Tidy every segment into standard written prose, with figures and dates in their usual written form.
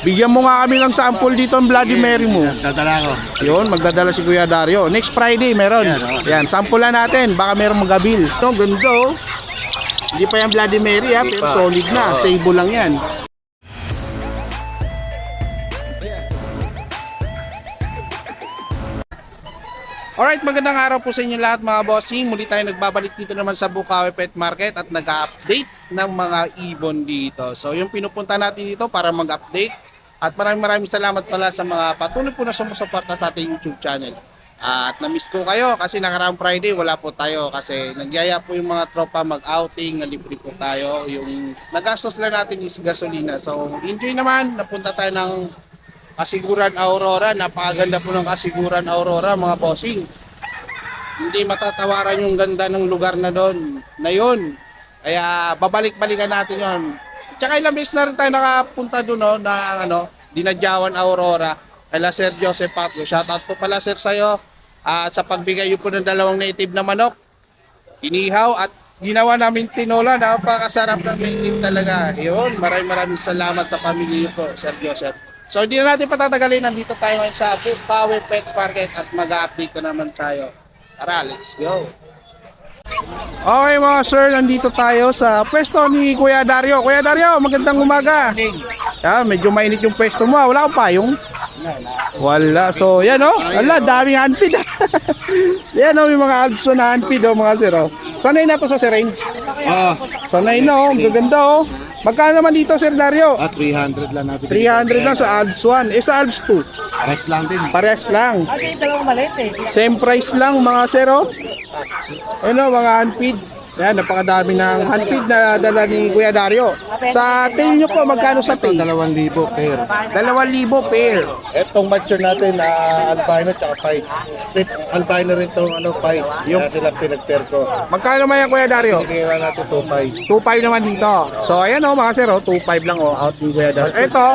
Bigyan mo nga kami ng sample dito ang Bloody Mary mo. Dadala ko. Yun, magdadala si Kuya Dario. Next Friday meron. Yan, sample natin. Baka meron magabil. Ito, ganda oh. Hindi pa yan Bloody Mary ha, pero solid na. Sable lang yan. Alright, magandang araw po sa inyo lahat mga bossing. Muli tayo nagbabalik dito naman sa Bukawi Pet Market at nag-update ng mga ibon dito. So yung pinupunta natin dito para mag-update. At maraming salamat pala sa mga patuloy po na sumusuporta sa ating YouTube channel. At na-miss ko kayo kasi nakaraang Friday wala po tayo kasi nagyaya po yung mga tropa mag-outing, nalibre po tayo. Yung nagastos lang natin is gasolina. So enjoy naman, napunta tayo ng Kasiguran Aurora. Napakaganda po ng Kasiguran Aurora mga bossing. Hindi matatawaran yung ganda ng lugar na doon na yun. Kaya babalik-balikan natin yon. Tsaka ilang beses na rin tayo nakapunta doon no, na Dinadyawan Aurora. Kaya Sir Joseph Patlo. Shoutout po pala sir sa'yo sa pagbigay po ng dalawang native na manok. Inihaw at ginawa namin tinola. Napakasarap ng native talaga. Yun, maraming salamat sa pamilya po Sir Joseph. So hindi na natin patatagalin, nandito tayo ngayon sa Bukawi Pet Market at mag-update na naman tayo. Tara, let's go! Okay mga sir, nandito tayo sa pwesto ni Kuya Dario. Kuya Dario, magandang umaga. Medyo mainit yung pwesto mo, wala kang payong? Wala, so yan o, daming handpid. Yan o, may mga albso na handpid o mga sir o. Sanay na to sa sireng? Sanay na o, gaganda o. Magkano naman dito Sir Dario? 300 lang natin. 300 lang sa Alps 1. Sa Alps 2? Pares lang din. Pares lang. Okay, dalawang maliit eh. Same price lang mga zero. Ano, mga handpid. Yan, napakadami ng handpid na dala ni Kuya Dario. Sa tail nyo po, magkano sa tail? 2,000 pair. 2,000 pair. Etong mature natin na albino tsaka fight. Split albino rin tong fight. Yung sila pinag-pair ko. Magkano naman yan Kuya Dario? Bigyan natin 2,500. 2,500 naman dito. So ayan o mga zero, 2,500 lang o out ni Kuya Dario. Ito,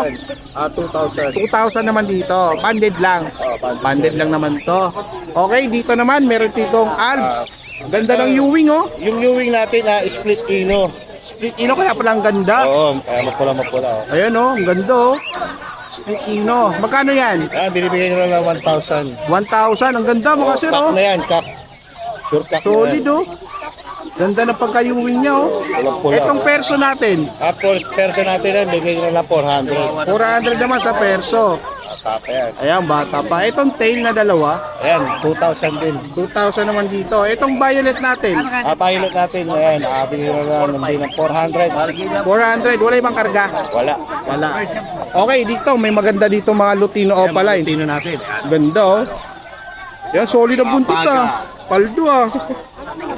2,000. 2,000 naman dito. Banded lang. Banded lang naman to. Okay, dito naman meron ditong Alps. Ganda ng Ewing oh. Yung Ewing natin split ino. Split ino kaya palang ganda. Oo, kaya mapula. Ayan oh, ang ganda oh. Split ino. Magkano yan? Binibigay ko lang ng 1,000. 1,000. Ang ganda mga sir oh. Kak na yan, kak. Sure kak Solid na yan. oh. Ganda ng pagka-Ewing niya oh. Pulang-pula. Itong perso natin. Tapos perso natin yan, bigay ko lang 400. 400 naman sa perso. Tapa yan. Ayan, bata pa. Itong tail na dalawa. Ayan, 2,000 din. 2,000 naman dito. Itong violet natin. Pilot natin, ayan, bigay ko lang ng 400. 400. Wala ibang karga. Wala. Wala. Okay, dito. May maganda dito mga Lutino Opaline. Tino natin. Ganda oh. Yan, solid ang buntot ah. Paldo ah.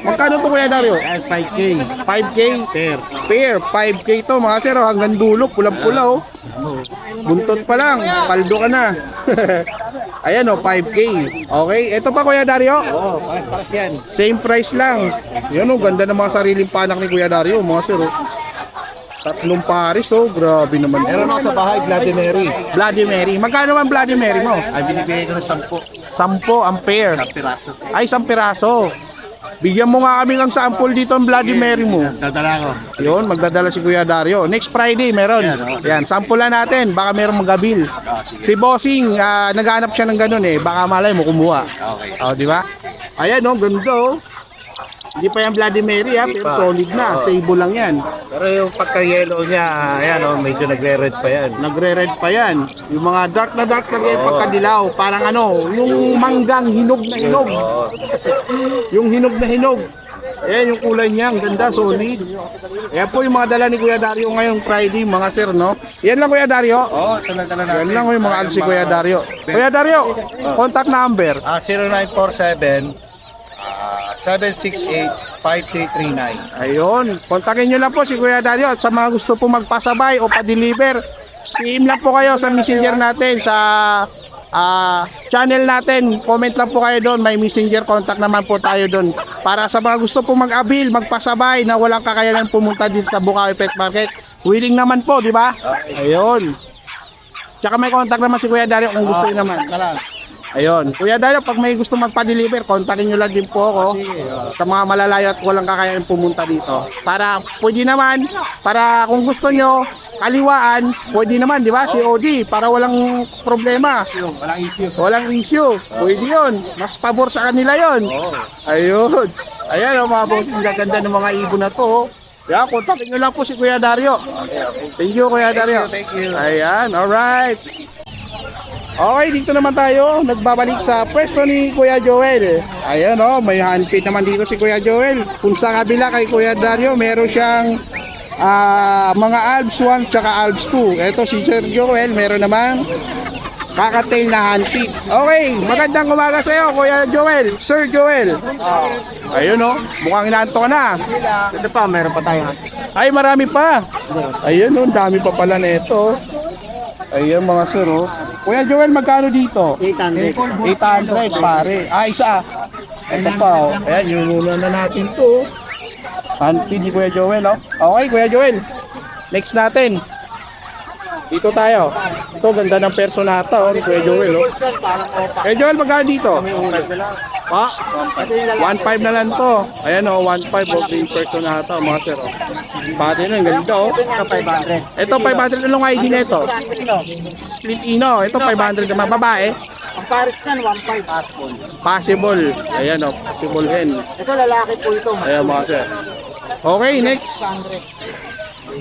Magkano to Kuya Dario? Ayan, 5K. 5K? Pair. Pair. 5K to mga sir. Hanggang dulo. Pulang-pula oh. Buntot pa lang. Paldo ka na. Ayan oh, 5K. Okay. Ito pa Kuya Dario? Oo, paras yan. Same price lang. Yan oh, ganda ng mga sariling panak ni Kuya Dario mga sir oh. Tatlong pares oh, grabe naman. Meron ako sa bahay, Bloody Mary. Bloody Mary. Magkano man Bloody Mary mo? Ay, binibigay ko ng 10 10. ang pair. Sa piraso. Ay, 10 piraso. Bigyan mo nga kami ng sample dito ang Bloody Mary mo. Dadala ko. Yun, magdadala si Kuya Dario. Next Friday meron. Yan, sample natin. Baka meron magabil. Si Bossing, naghanap siya ng ganun eh. Baka malay mo kumuha. Okay. O, di ba? Ayan oh, ganda oh. Hindi pa yan Bloody Mary ha, pero solid na. Sable lang yan. Pero yung pagka-yellow niya, ayan oh, medyo nagre-red pa yan. Nagre-red pa yan. Yung mga dark na yung pagkadilaw. Parang ano, yung manggang hinog na hinog. Yung hinog na hinog. Ayan yung kulay niya, ang ganda, solid. Ayan po yung mga dala ni Kuya Dario ngayong Friday, mga sir, no? Yan lang Kuya Dario. Oo, talaga na. Yan lang yung mga alsi Kuya Dario. Kuya Dario, contact number. 0947 768-5339. Ayun, kontakin nyo lang po si Kuya Dario at sa mga gusto po magpasabay o pa-deliver, PM lang po kayo sa messenger natin sa channel natin. Comment lang po kayo doon, may messenger contact naman po tayo doon. Para sa mga gusto po mag-abil, magpasabay na walang kakayanan pumunta din sa Bukawi Pet Market, willing naman po, di ba? Ayun. Tsaka may contact naman si Kuya Dario kung gusto niyo naman. Ayun. Kuya Dario, pag may gusto magpa-deliver, kontakin nyo lang din po ako. Sa mga malalayo at walang kakayanin pumunta dito. Para pwede naman, para kung gusto nyo, kaliwaan, pwede naman, di ba? COD, para walang problema. Walang issue. Walang issue. Pwede yun. Mas pabor sa kanila yun. Ayun. Ayan, mga boss, ang gaganda ng mga ibon na to. Yan, kontakin nyo lang po si Kuya Dario. Thank you, Kuya Dario. Thank you. Ayan, alright. Okay, dito naman tayo. Nagbabalik sa pwesto ni Kuya Joel. Ayan may handpick naman dito si Kuya Joel. Kung sa kabila kay Kuya Dario, meron siyang mga Alps 1 tsaka Alps 2. Ito si Sir Joel, meron naman kakatail na handpick. Okay, magandang umaga sa iyo, Kuya Joel. Sir Joel. Ayun mukhang inaanto ka na. Ito pa, meron pa tayo. Ay, marami pa. Ayun dami pa pala nito. Ayun mga sir Kuya Joel, magkano dito? 800. 800 pare. Isa. Ito pa Ayan, yun muna na natin to. Handpick ni Kuya Joel Okay, Kuya Joel. Next natin. Dito tayo. Ito, ganda ng personata ni Kuya Joel Kuya Joel, magkano dito? 1.5 na lang to. Ayan 1.5 yung personata mga sir Pati na, ganda Ito 500. Ito 500 na lang ID na ito. Split Ino. Ito 500 naman. Babae. Ang pares yan, 1.5 asphalt. Possible. Ayan possible hen. Ito lalaki po ito. Ayan mga sir. Okay, next.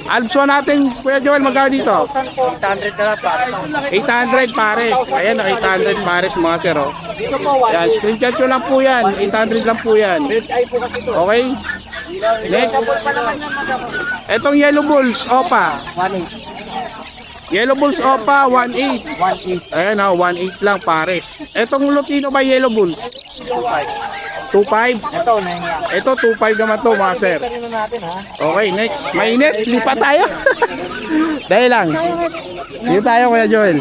Alpso natin, Kuya Joel, magkano dito? 800 na lang pares. 800 pares. Ayan 800 pares mga sir Dito po, Ayan, screenshot nyo lang po yan. 800 lang po yan. Red eye po kasi ito. Okay? Next. Etong Yellow Bulls, Opa. 1.8. Yellow Bulls Opa, 1.8. 1.8. Ayan 1.8 lang pares. Etong Lutino ba Yellow Bulls? 2.5. Ito, na yun lang. Ito 2.5 naman to mga sir. Ito na natin ha. Okay, next. Mainit, lipat tayo. Dahil lang. Dito tayo Kuya Joel.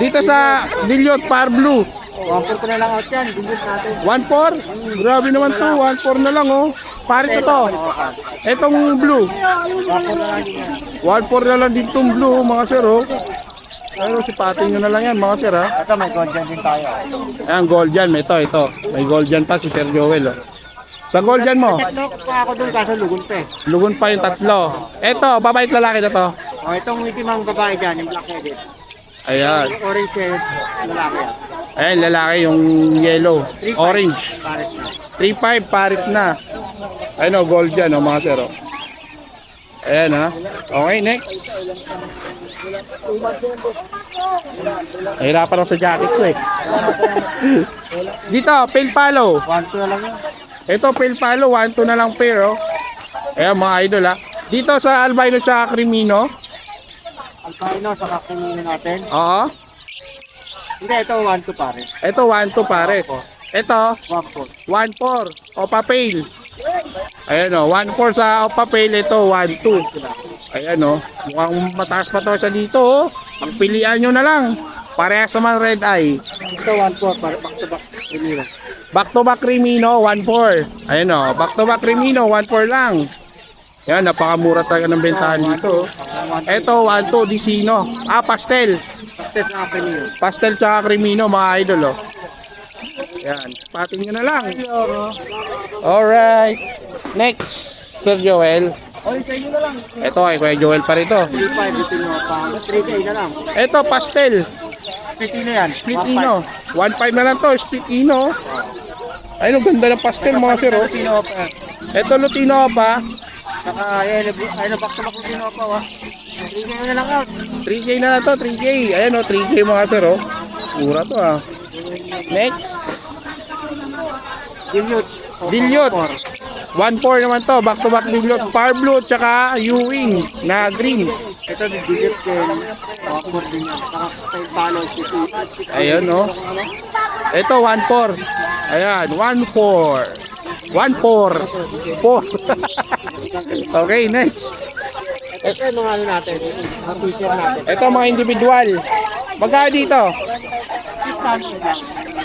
Dito sa Dilliot Par Blue. 1.4 ko na lang out yan. Dindot natin. 1.4? Grabe naman to. 1.4 na lang Pares na to. Etong blue. 1.4 na lang yan. 1.4 na lang din tong blue mga sir Ayun, sipatin nyo na lang yan mga sir Ito, may gold dyan din tayo. Ayan, gold yan. Ito. May gold yan pa si Sir Joel Sa gold yan mo, Tatlo pa ako dun kaso lugon pa eh. lugon pa yung tatlo. Ito, babae at lalaki na to. Itong itimang babae dyan, yung black-headed. Ayan. Yung orange head, lalaki yan. Ayan, lalaki yung yellow. 3.5. Orange. Pares na. 3.5 pares na. Ayun gold yan mga sir Ayan Okay, next. Nahirapan ako sa jacket ko Dito, pale palo. 1.2 na lang yan. Ito, pale palo. 1-2 na lang pair Ayan mga idol Dito sa albino tsaka crimino. Alpino, saka kumino natin. Oo. Hindi, ito 1.2 pares. Ito, 1-2 pares. Ito, 1.4. 1-4. Opa pale. Ayan 1-4 sa Opa pale. Ito, 1-2. Ayan mukhang mataas pa to sa dito Ang pilian nyo na lang. Parehas naman red eye. Ito 1.4, back to back. Kumino. Back to back Crimino, 1.4. Ayan back to back Crimino, 1.4 lang. Yan, napakamura talaga ng bentahan dito. Ito, 1.2 Dicino. Pastel. Pastel na kumino. Pastel tsaka Crimino, mga idol Yan, patin nyo na lang. Alright. Next, Sir Joel. Oy, sa inyo na lang. Ito ay Kuya Joel pa rito. 3.5, ito nyo pa. 3K na lang. Ito, pastel. Split na yan. Split Ino. 1.5 na lang to, Split Ino. Ayun, ang ganda ng pastel mga sir Lutino pa. Ito Lutino pa. Saka, ayun, back to back Lutino pa. 3K na lang out. 3K na lang to, 3K. Ayan 3K mga sir Mura to Next. Dilute. Dilute. 1.4 naman to, back to back Dilute. Par Blue tsaka Ewing na green. Ito, dilute din. 1.4 din yan. Saka, tayo follow. Ayun Ito 1.4. Ayan, 1.4. 1.4. 4. Okay, next. Ito yung ano natin. Ang feature natin. Ito mga individual. Magkano dito?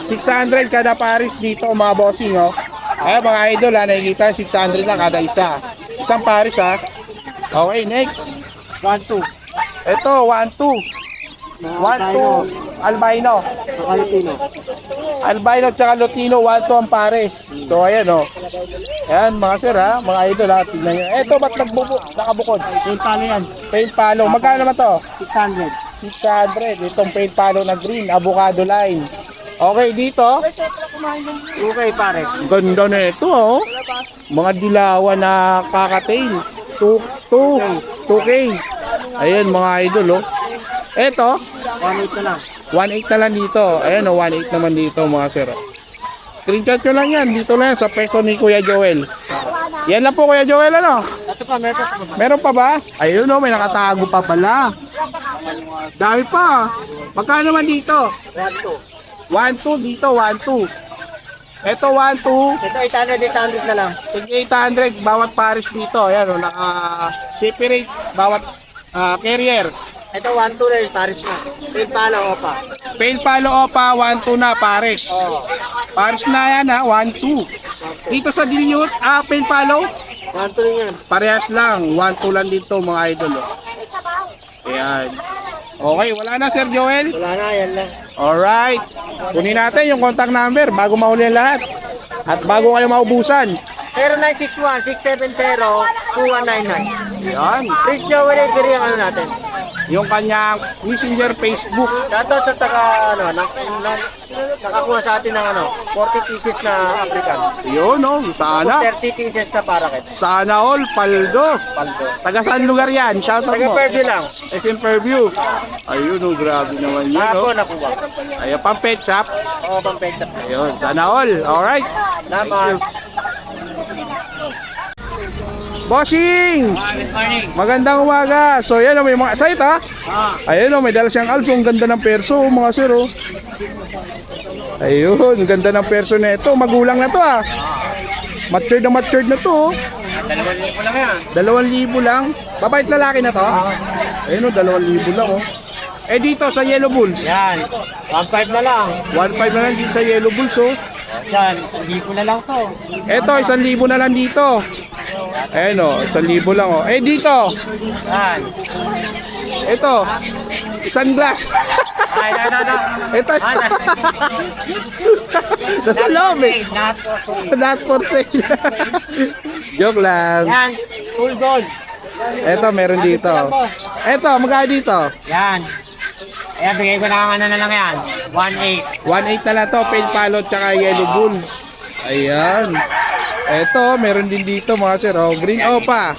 600 kada pares dito mga bossing Ayan mga idol nakikita 600 lang kada isa. Isang pares Okay, next. 1.2. Ito 1.2. 1-2 albino. Kalutino. Albino tsaka Lutino, 1-2 ang pares. So ayan o. Ayan mga sir ha, mga idol ha. Tignan nyo. Eto ba't nakabukod? Yung talo yan. Paint palo. Magkano naman to? 600. 600. Itong paint palo na green, avocado line. Okay, dito. Okay, pare. Ganda na ito oh. Mga dilawan na kakatail. 2K. Ayan mga idol oh. Eto, 1.8 na lang. 1.8 na lang dito. Ayan o, 1.8 naman dito mga sir. Screenshot nyo lang yan. Dito lang yan sa pesto ni Kuya Joel. Yan lang po Kuya Joel ano? Ito pa, meron pa. Meron pa ba? Ayun o, may nakatago pa pala. Dami pa. Magkano naman dito? 1.2. 1.2 dito, 1.2. Ito 1.2. Ito 800 na lang. 800 bawat pares dito. Ayan o, naka-separate bawat carrier. Ito 1.2 na yung pares na. Yung pala opa. Pail palo opa, 1-2 na pares. Pares na yan ha, 1-2. Dito sa dilute, pail palo, 1.2 rin yan. parehas lang. 1-2 lang dito mga idol. Oh. Ayan. Okay, wala na Sir Joel. Wala na, yan lang. Alright. Kunin natin yung contact number bago mahuli ang lahat. At bago kayo maubusan. 0961-670-2199. Ayan. Please Joel, i-free ang ano natin. Yung kanyang messenger Facebook. Shoutout sa taga, ano, nakakuha sa atin ng ano, 40 pieces na African. Yun oh, sana. 30 pieces na parakit. Sana all, paldo. Paldo. Taga saan lugar yan? Shoutout Taga mo. Fairview lang. SM Fairview. Ayun oh, grabe naman yun Ako oh. nakuha. Ayun pang pet shop. Oo, pampenta. Ayun, sana all. Alright. Salamat. Bossing! Good morning. Magandang umaga. So yan oh, may mga site ha. Ayun oh, may dala siyang also. Ang ganda ng perso mga sir oh. Ayun, ganda ng perso na ito. Magulang na to ah. Matured na to oh. 2,000 lang yan. 2,000 lang. Babait lalaki na to. Ayun oh, 2,000 lang oh. Eh dito sa Yellow Bulls. Yan. 1.5 na lang. 1.5 na lang dito sa Yellow Bulls oh. Yan. 1,000 na lang to. Eto, 1,000 na lang dito. Ayan o, 1,000 lang o. Eh dito, Yan. ito, isang glass. Ay, no. Ito, nasa loob eh. Not for sale. Joke lang. Yan. Full gold. Ito, meron dito. Ito, magkano dito? Yan. Ayan, bigay ko na ano na lang yan. 1.8. 1.8 na lang to, Pale Palot tsaka Yellow Bulls. Ayan. Ito, meron din dito mga sir. Oh, Green Opa.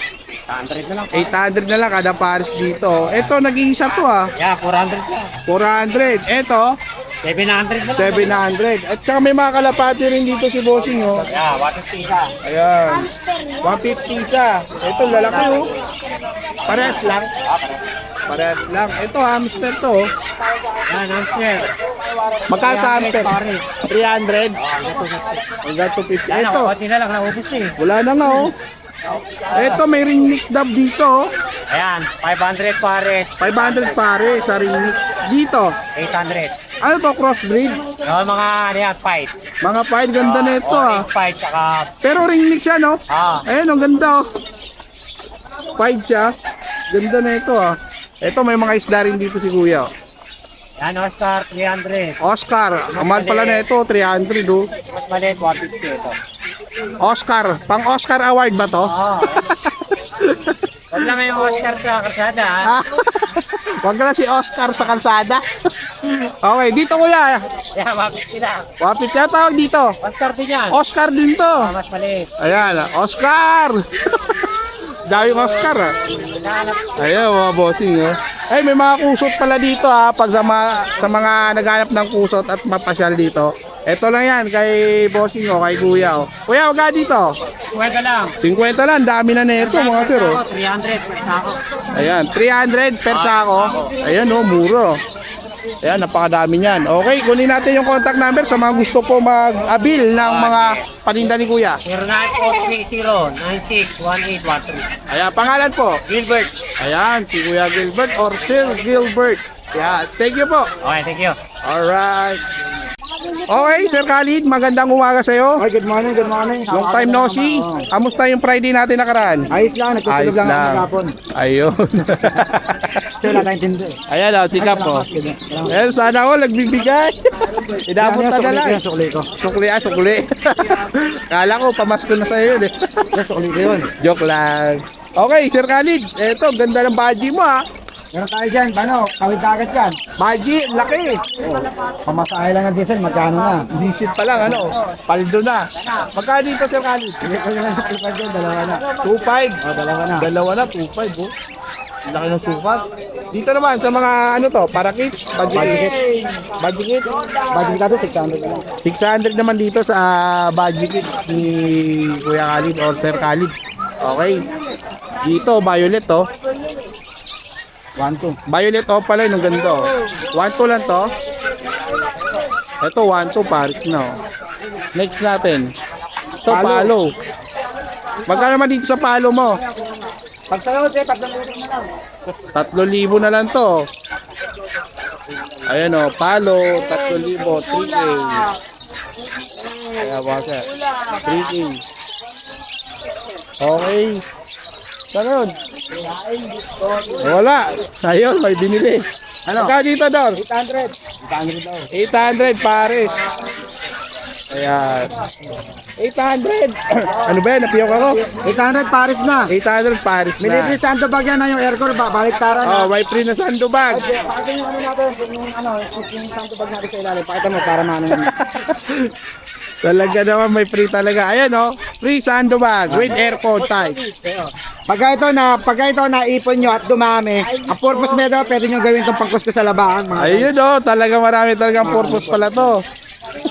100 na lang. 800 na lang kada pares dito. Ito, naging isa to ah. Yeah, 400 lang. 400. Ito, 700 na lang. 700. At saka may mga kalapati rin dito si Bossing oh. Yeah, 150 isa. Ayan. 150 siya. Ito, lalaki oh. Parehas lang. Parehas lang. Ito, hamster to oh. Yan, hamster. Magkano sa hamster? 300. Hanggang 250. Yan, Ito, konti na lang. Naubos na eh. wala na nga oh. Ito, may ring neck dab dito oh. Ayan, 500 pares. 500 pare sa ring neck. Dito. 800. Ano to, crossbreed? Yung mga ano yan, fight. Mga fight, ganda na ito ah. Fight, saka... Pero ring neck siya no? Ayun, ang ganda oh. Fight siya. Ganda na ito ah. Ito, may mga isda rin dito si Kuya. Yan, Oscar, 300. Oscar, amal pala na ito, 300 oh. Mas maliit, 150 ito. Oscar, pang Oscar award ba to? Oo. Huwag lang yung Oscar sa karsada, ha? Wag na si Oscar sa kalsada. Okay, dito Kuya. Yan, 150 lang. Wapit na tawag dito. Oscar din yan. Oscar din to. Mas maliit. Ayan, Oscar. Daming Oscar ah. Hinahanap. Ayan mga bossing oh. Ay may mga kusot pala dito ha. Pag sa mga naghanap ng kusot at mapasyal dito. Ito lang yan kay bossing oh, kay kuya oh. Kuya, wag dito. Huwag lang. 50 lang, dami na nito mga sir oh. 300 per sako. Ayan, 300 per sako. Ayan oh, muro. Ayan, napakadami niyan. Okay, kunin natin yung contact number sa mga gusto po mag-abil ng mga paninda ni kuya. 0943-961813. Ayan, pangalan po. Gilbert. Ayan, si Kuya Gilbert or Sir Gilbert. Yeah, thank you po. Okay, thank you. Alright. Okay, Sir Khalid, magandang umaga sa'yo. Ay, good morning, good morning. Long time no see. Kamusta yung Friday natin nakaraan? Ayos lang, nagtutulog Ayos lang ako lang. kahapon. Ayun. Kasi wala tayong tindi. Ayan o, sikap po. Eh, sana ako nagbibigay. Inabot na lang. Sukli ko. Sukli. Kala ko, pamasko na sa'yo yun eh. Sukli ko yun. Joke lang. Okay, Sir Khalid. Eto, ganda ng baji mo ha. Meron tayo dyan, paano? Tawid dagat yan. Baji, laki. Pamasahe lang ng diesel, magkano na? Diesel pa lang, ano? Paldo na. Magkano dito, Sir Khalid? Hindi ko lang nakalipan dyan, dalawa na. 2.5. O, dalawa na. Dalawa na, 2.5 oh. Laki ng sukat. Dito naman sa mga ano to, para kits, budget kit. Budget kit. Budget natin, 600 na lang. 600 naman dito sa budget kit ni Kuya Khalid or Sir Khalid. Okay. Dito, violet to. 1-2. Violet oh pala yung ganito. 1-2 lang to. Ito 1-2 pares na oh. Next natin. Ito palo. Magkano naman dito sa palo mo? Pag sa lawat, 3,000 na lang. 3,000 na lang to. Ayan oh, palo 3,000, 3K. Kaya baka 3K. Okay. Saan yun? Wala. Ayun, may binili. Ano? Magkano dito, Dor? 800. 800 daw. 800 pares. Ayan. 800. Ano ba yan? Napiyok ako. 800 pares na. 800 pares May libre na. sando bag yan na yung aircon, baliktaran na. Oh, may free na sandbag. Pakita yung ano natin, yung sando bag natin sa ilalim. Pakita mo para maano naman. Talaga naman may free talaga. Ayan oh, free sandbag with aircon type. Pagka ito naipon nyo at dumami, ang purpose mo daw, pwede nyo gawin itong pangkusko sa labahan. Mga Ayun oh, talaga marami talagang purpose pala to.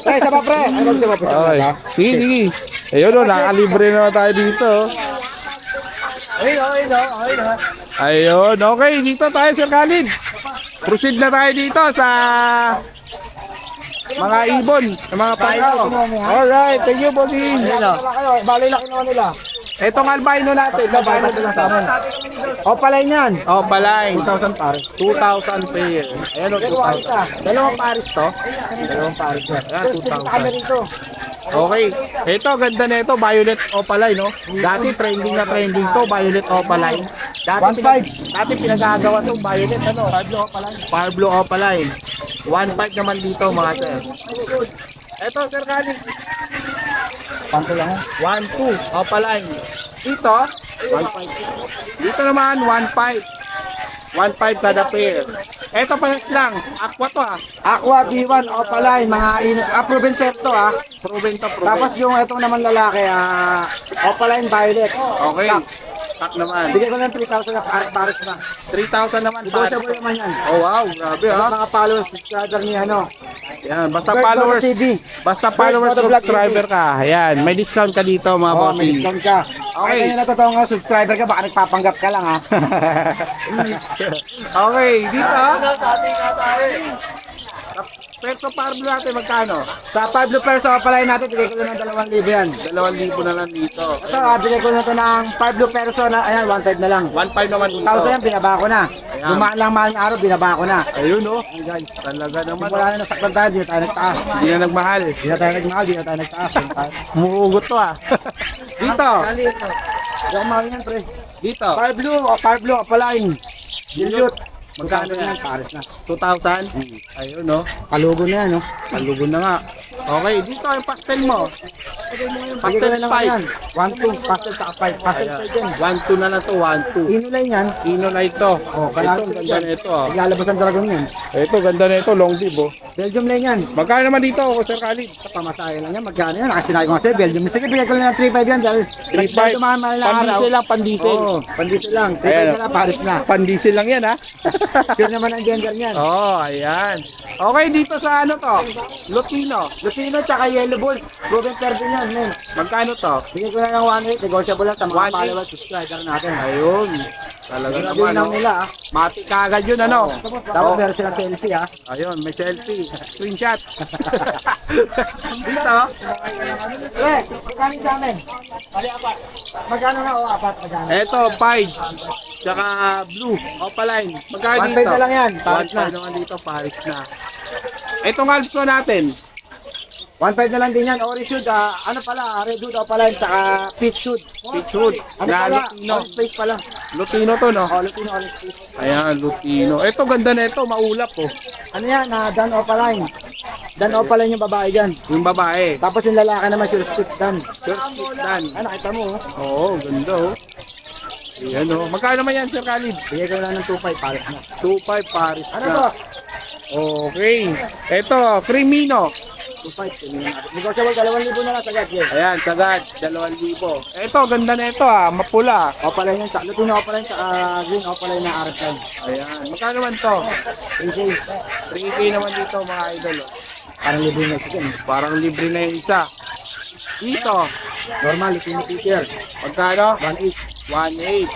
Ay, isa pa pre. Ano ba pre? Okay. Sige, sige. Ayun oh, nakalibre naman tayo dito. Ayun, okay, dito tayo Sir Khalid. Proceed na tayo dito sa mga ibon, sa mga pangkaw. Alright, thank you, bossing. Bali laki naman nila. Itong albino natin, albino lang sa amin. O palay niyan. Oh, palay. 2,000 pare. 2,000 pair. Ayan o, 2,000. Dalawang pares to. Dalawang pare yan. Ayan, Kami 2,000. rito. Okay. Ito, ganda na ito. Violet Opaline, no? Dati trending na trending to. Violet Opaline. Dati 1.5. pinagagawa to. Violet, ano? Pablo Opaline. 1.5 naman dito, mga sir. Ito, Sir Khalid. Panto lang. 1.2. Opaline. Dito, 1.5. Dito naman, 1.5. 1.5 kada pair. Ito pa lang. Aqua to ah. Aqua, B1, o palay, mga proven pet to Proven to, proven. Tapos yung itong naman lalaki, Opaline Violet. Okay. Tak naman. Bigay ko ng 3,000 na pares na. 3,000 naman. Negotiable naman yan. Oh wow, grabe Sa ha. mga followers, subscriber ni ano. Yan, basta Bird followers. Photo TV. Basta followers, Bird Photo Vlog subscriber ka. Ayan, may discount ka dito mga Oh, may bossing. discount ka. Okay. Kaya na totoo nga, subscriber ka, baka nagpapanggap ka lang ha. Okay, dito ha. Perso Pablo natin magkano? Sa Pablo Perso Opaline natin, bigay ko na ng 2,000 yan. 2,000 na lang dito. Ito, bigay ko na ito ng Pablo Perso na, ayan, 1,500 na lang. 1.5 naman dito. 1,000 yan, binaba ko na. Ayan. Dumaan lang mahal na araw, binaba ko na. Ayun oh. Ayan guys. Talaga naman. Wala na nasaktan tayo, di na tayo nagtaas. Hindi na nagmahal. Di na tayo nagmahal, di na tayo nagtaas. Muhugot to ah. Dito. Di ako mahal yan, pre. Dito. Pablo Opaline. Dilute. Magkano Magkano yan? yan? Pares na. 2,000? Ayun no. Kalugo na yan, no? Palugon na nga. Okay, dito yung pastel mo. Bigay ko Pastel na naman spike. yan. 1-2, pastel sa 5. Pastel sa dyan. 1-2 na lang to, 1-2. Inulay yan. Inolay to. Oh, Ito, kalahati ganda yan. na ito ah. Naglalabas ang dragon yan. Ito, ganda na ito, long dib oh. Belgium lane yan. Magkano naman dito, Sir Khalid? Pamasahe lang yan. Magkano yan? Nakasinabi ko nga sa'yo, Belgium. Sige, bigay ko lang ng 3-5 yan dahil 3.5. tumamahal na araw. Pandisel lang, pandisel. Oo, pandisel lang. 3-5 Ayan. na lang, pares na. Pandisel lang yan ha. Sure naman ang gender niyan. Oh, ayan. Okay, dito sa ano to? Lutino. Lutino tsaka yellow balls. Proven pair din yan, men. Magkano to? Bigay ko na ng 1.8. Negotiable lang sa mga 1.8. followers, subscriber natin. Ayun. Talaga Grabe naman lang oh. nila, Mati kagad yun ano. Dapat meron silang selfie, Ayun, may selfie. Screenshot. Dito. Eh, magkano sa amin? Magkano nga? O, apat. Magkano? Eto, 5. Tsaka blue. Opaline. Magkano 1.5 dito? na lang yan. Pares 1.5 na. naman dito, Paris na. Etong alps natin. 1.5 na lang din yan. Orange shoot, ano pala, red hood o pala, saka peach shoot. Pitchwood. Ano Yan, pala, Lutino. orange face pala. Lutino to, no? Oh, Lutino orange face. Ayan, Lutino. Ito, ganda na ito. Maulap, oh. Ano yan, Dan Opaline. Dan Opaline yung babae dyan. Yung babae. Tapos yung lalaki naman, sure split Dan. Short stick dan. Ah, nakita mo, oh. Oo, ganda, oh. Ayan, oh. Magkano naman yan, Sir Khalid? Bigay ko lang ng 2.5 pares na. 2.5 Paris Ano na. to? Okay. Ito, Crimino. 2.5. Negotiable, 2,000 na lang sagad yan. Ayan, sagad. 2,000. Ito, ganda na ito, mapula. Opaline yan, Lutino Opaline, saka green Opaline na RFM. Ayan. Magkano naman to? 3K. 3K naman dito, mga idol, oh. Parang libre na isa yan. Parang libre na yung isa. Dito, Normal, Lutino Peter. magkano? 1.8. 1.8.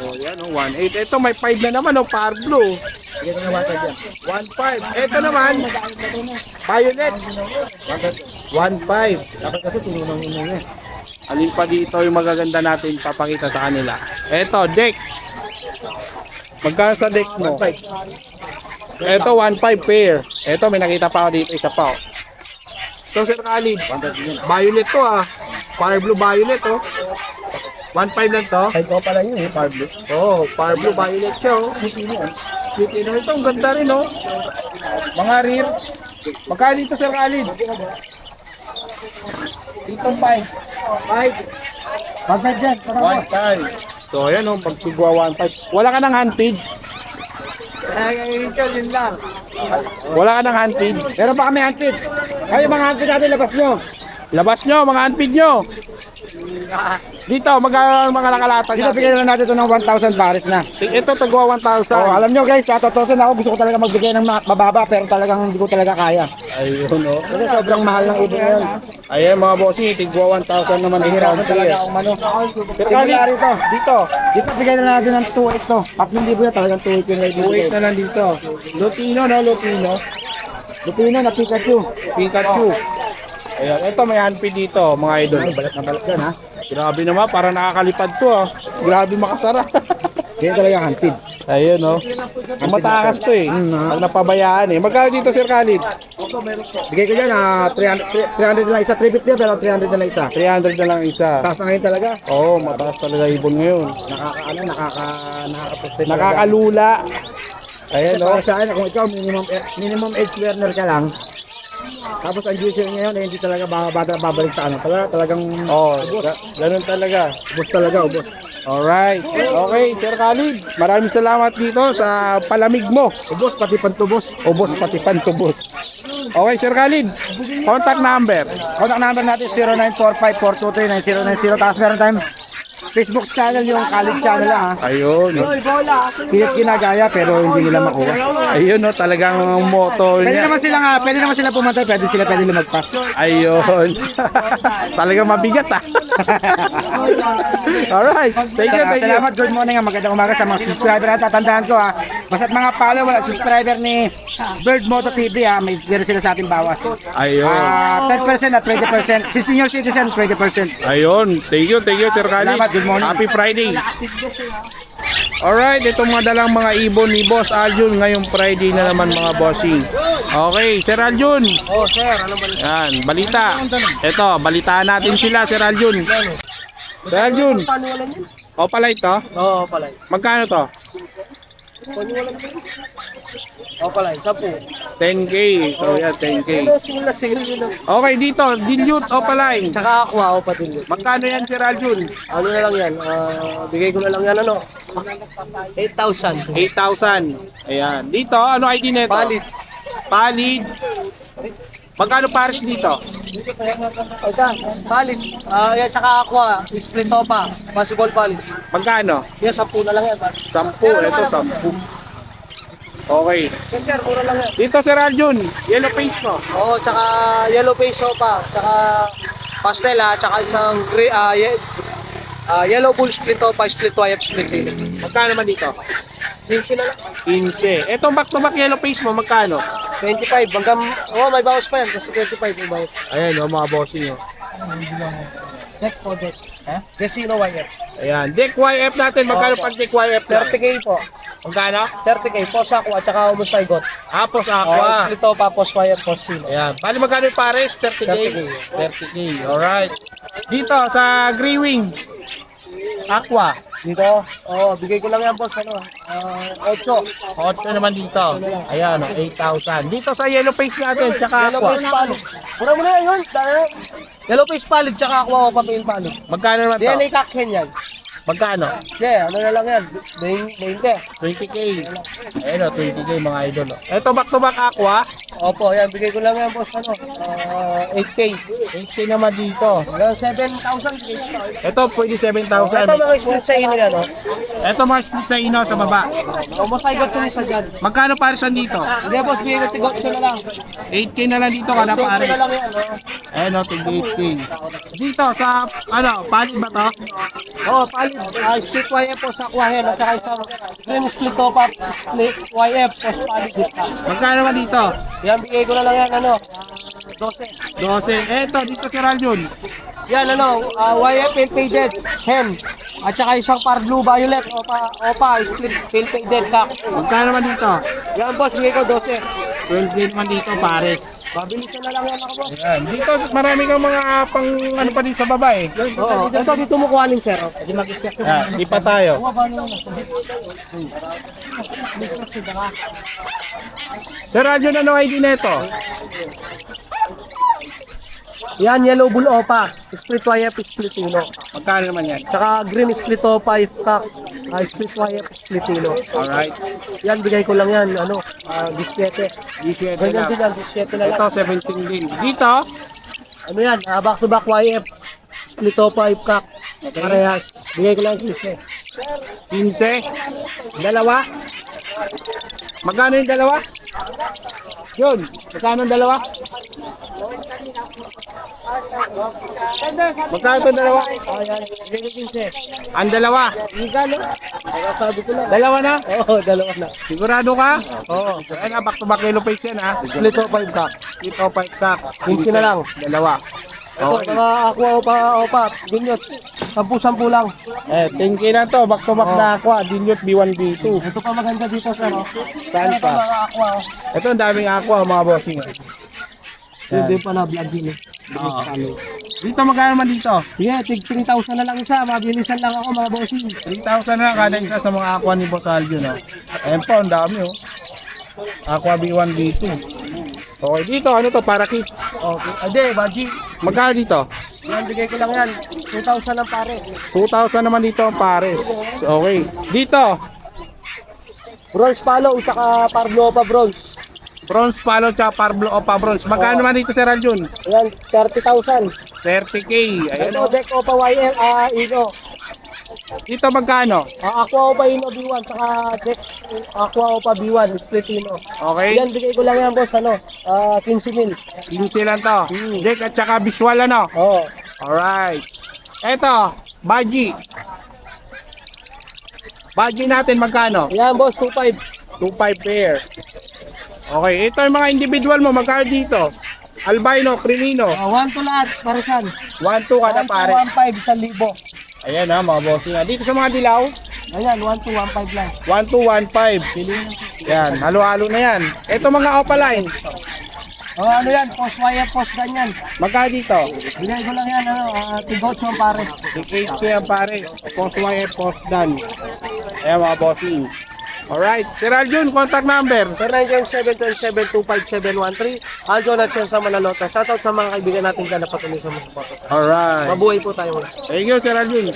Oh, yan, oh, 1.8. Ito, may 5 na naman, oh, par blue. Bigay ko na 1.5 yan. 1.5. Ito naman, violet. 1.5. Dapat kasi tinunong mo muna. Alin pa dito yung magaganda natin papakita sa kanila. Ito, deck. Magkano sa deck mo? 1.5. Ito, 1.5 pair. Ito, may nakita pa ako dito, isa pa, oh. So, Sir Khalid, 1.5 din yan. violet to, ah. Fire blue violet, oh. 1.5 lang to. 5 ko pala yun eh, Pablo. Oh, fire blue violet siya, oh. Sweet yun. Ito, ang ganda rin, oh. Mga rear. Magkano dito, Sir Khalid? Dito, 5. 1.5 dyan. 1.5. So, ayan, oh. Pagsigwa 1.5. Wala ka ng hand feed? Ay, yun lang. Wala ka ng hand feed? Meron pa kami handfeed. Ay, mga handfeed natin, labas nyo. Labas nyo, mga hand feed nyo. Dito, mga nakalatag Dito, natin. bigyan lang natin ito ng 1,000 pares na. Ito, tagwa 1,000. Oh, alam nyo guys, sa totoo ako gusto ko talaga magbigay ng mababa pero talagang hindi ko talaga kaya. Ayun, oh. Kasi sobrang mahal ng ibon ngayon. Ayan, mga bossing, tigwa 1,000 naman. Nahihirapan talaga akong mano. Simula rito. Dito. Dito bigyan na natin ng 2.8 to. 3,000 yan talagang 2.8 yung ready. 2.8 na lang dito. Lutino, no? Lutino. Lupino na Pikachu. Pikachu. Ayan, ito may handpid dito, mga idol. Ay, balat na balat yan ha. Grabe naman, para nakakalipad to, ah. Grabe makasara. Ganyan talaga ang handfeed. Ayun, no? Ang matakas to, eh. Pag napabayaan, eh. Magkano dito, Sir Khalid? Bigay ko dyan 300 na lang isa. 350 pero 300 na lang isa. 300 na lang isa. Taas na ngayon talaga. Oo, mataas talaga ibon ngayon. Nakaka-posted. Nakakalula. Ayan, no? Para sa akin, kung ikaw minimum age learner ka lang, tapos ang juicer ngayon eh, hindi talaga babalik sa ano. Talagang Oo, ganun talaga. ubos talaga, ubos. Alright. Okay, Sir Khalid. Maraming salamat dito sa palamig mo. Ubos, pati pantubos. Ubos pati pantubos. Okay, Sir Khalid. Contact number. Contact number natin 0945-423-9090. Tapos meron tayong Facebook channel, yung Khalid channel lang ha. Ayun. Pilit ginagaya pero hindi nila makuha. Ayun, no, talagang motto Pwede niya. naman sila pumatay, pwede lumagpas. Ayun. Talagang mabigat, ah. Alright. Thank you, thank you. Salamat, good morning, magandang umaga sa mga subscriber natin. Tatandaan ko ha, basta't mga follower at subscriber ni Bird Moto TV ha, may meron sila sa ating bawas. Ayun. 10% at 20%. Si senior citizen, 20%. Ayun. Thank you, Sir Khalid. Salamat, good morning. Happy Friday. Alright, itong mga dalang mga ibon ni Boss Aljun ngayong Friday na naman, mga bossing. Okay, Sir Aljun. Oh, sir, anong balita? Yan, balita. Ito, balitaan natin sila, Sir Aljun. Sir Aljun. O pala ito? Oo, palay. Magkano to? Oo, palay. 10K. So yan, 10K. Sila yun. Okay, dito, dilute o palay. Tsaka aqua o pati. Magkano yan, Sir Aljun? Ano na lang yan? Bigay ko na lang yan, 8,000. 8,000. Ayan. Dito, ano ID nito? Palit. Palid. Magkano pares dito? Ito, palit. Yan, tsaka aqua. Split pa. Possible palit. Magkano? Yan, 10 na lang yan. 10. Ito, 10. Okay. Yan, sir, mura lang yan. Dito, Sir Aljun, yellow face mo. Oo, tsaka yellow face sopa. Tsaka pastel tsaka isang gray, yellow bull split pa, split YF split. Magkano naman dito? 15 na lang. 15. Etong back-to-back yellow face mo, magkano? 25. Hanggang, may bawas pa yan. Kasi 25 may bawas. Ayan, o, mga bossing nyo. Deck po, deck. Casino YF. Ayan. Deck YF natin, magkano pag deck YF natin? 30K po. Magkano? 30K, post aqua, tsaka homozygote. Post Oh, aqua. split topa, post wire, post sino. Ayan. Bali magkano yung pares? 30K? 30K. Alright. Dito sa Grey Wing. Aqua. Dito, bigay ko lang yan, boss, 8. 8 naman dito. Ayan, 8,000. Dito sa yellow face natin, tsaka Yellow aqua. face pallid. Mura mo na yan, yun. Yellow face pallid, tsaka aqua o papel pallid. Magkano naman to? DNA kakhen yan. Magkano? Yeah, ano na lang yan, 20. 20K. Ayan o, 20K mga idol. Ito back to back aqua. Opo, yan, bigay ko lang yan, boss, 8K. 8K naman dito. Hanggang 7,000, bigay ko. Ito pwede Ito 7,000. mga split sa ino yan, Ito mga split sa ino sa baba. Homozygote yung isa dyan. Magkano parisan dito? Hindi, boss, bigay ko tigot na lang. 8K na lang dito kada Tigot pares. na lang yan, Ayan o, 8K. Dito sa, palit ba to? Palid, split YF po sa aqua hen, at saka isang green split top up, split YF po sa palid discount. Magkano naman dito? Yan, bigay ko na lang yan, 12. 12. Eto, dito si Raljun. Yan, YF pale faded hen, at saka isang par blue violet, opa, split pale faded kak. Magkano naman dito? Yan, boss, bigay ko 12. 12 naman dito, pares. Mabilis na lang yan ako, boss. Ayan. Dito, marami kang mga pang ano pa din sa baba eh. Oo, ito dito mo kuhanin, sir. Hindi mag-check. Ayan, di pa tayo. Sir Raljun, ano ID neto? Yan, yellow bull opa, split YF, split ino. Magkano naman yan? Tsaka green split opa, kak, split YF, split ino. Alright. Yan, bigay ko lang yan, 17. 17 Ganyan na. din yan, 17 na lang. Ito, 17 din. Dito, Ano yan, back to back YF, split opa, kak, parehas. Bigay ko lang 15. 15. Dalawa. Magkano yung dalawa? Yun. Magkano yung dalawa? Magkano yung dalawa? Yan, bigay ko 15. Ang dalawa. Igalo. Sabi ko lang. Dalawa na? Oo, dalawa na. Sigurado ka? Oo. Ayan na, back to back yellow face yan ha. Split opa, kak. Split o 5 stack. 15 na lang. Dalawa. Ito, mga aqua opa, ginyot. 10-10 lang. 10K na to. Back to back na aqua. Dinyot B1, B2. Ito pa maganda dito, sir. Saan Ito pa? mga aqua. Ito ang daming aqua mga bossing. Hindi pa na vlog din. Dito magkano naman dito? Yeah, tig 3,000 na lang isa. Mabilisan lang ako, mga bossing. 3,000 na kada isa sa mga aqua ni Boss Aljo. No? Ayan po, ang dami oh. Aqua B1, B2. Okay, dito ano to? Para kids. Okay. Ade, Baji. Magkano dito? Yan, bigay ko lang yan. 2,000 lang pare. 2,000 naman dito ang pares. Okay. Dito, Bronze Palo, tsaka Parblo pa bronze. bronze palo tsaka parblo o pa bronze. Magkano naman dito Sir Aljun? Yan, 30,000. 30K. Ayan Ito, oh. deck o pa YL, Ino. Dito magkano? Aqua o pa Ino B1, tsaka deck Aqua o pa B1, split Ino. Okay. Yan, bigay ko lang yan, boss, 15 mil. 15 lang to. Deck at saka visual ano? Oo. Alright. Eto, Baji. Baji natin magkano? Yan, boss, 2,500. 2.5 pair. Okay, ito yung mga individual mo, magkano dito? Albino, Crinino. 1 to lahat, parisan. 1-2 kada 1 to pare. 1,500, 1,000. Ayan ha, mga bossing. Dito sa mga dilaw, Ayan, 1 to 1,500 lang. 1-2-1-5. Yan, halo-halo na yan. Ito mga opaline. Ano yan, post wire, post ganyan. Magkano dito? Bigay ko lang yan, tigot yung pare. 8K ang pare. Post wire, post done. Ayan mga bossing. Alright, Sir Aljun, contact number. 0907-257-113. Aljo na siya sa Manalota. Shoutout sa mga kaibigan natin dyan na patuloy sa mga support. Alright. Mabuhay po tayo. Thank you, Sir Aljun.